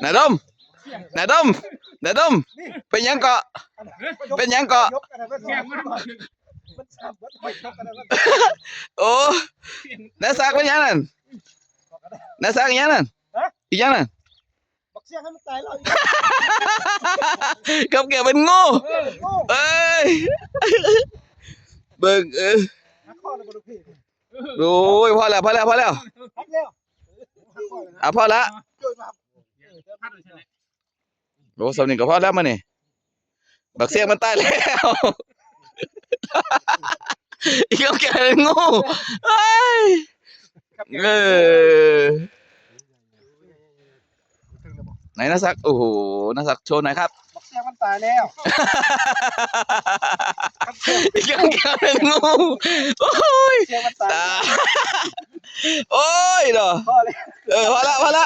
นายดมนายดมนายดมเป็นยังเกาะเป็นยังเกาะโอ้นายซักเป็นยังนั่นนายซักยังนั่นอีกยังนั่นกับแกเป็นงูเอ้ยเบิ่งโอ้ยพอแล้วพอแล้วพอแล้วอ่ะพอละโอ้สำนึกก็พอแล้วมาเนี่ยบักเสียงมันตายแล้วอีกกับแกเป็นงูเอ้ยไหนนะซักโอ้โหนะซักโชว์หน่อยครับบักเสียมันตายแล้วอีกกับแกเป็นงูโอ้ยตาโอ้ยเนาะพอละพอละ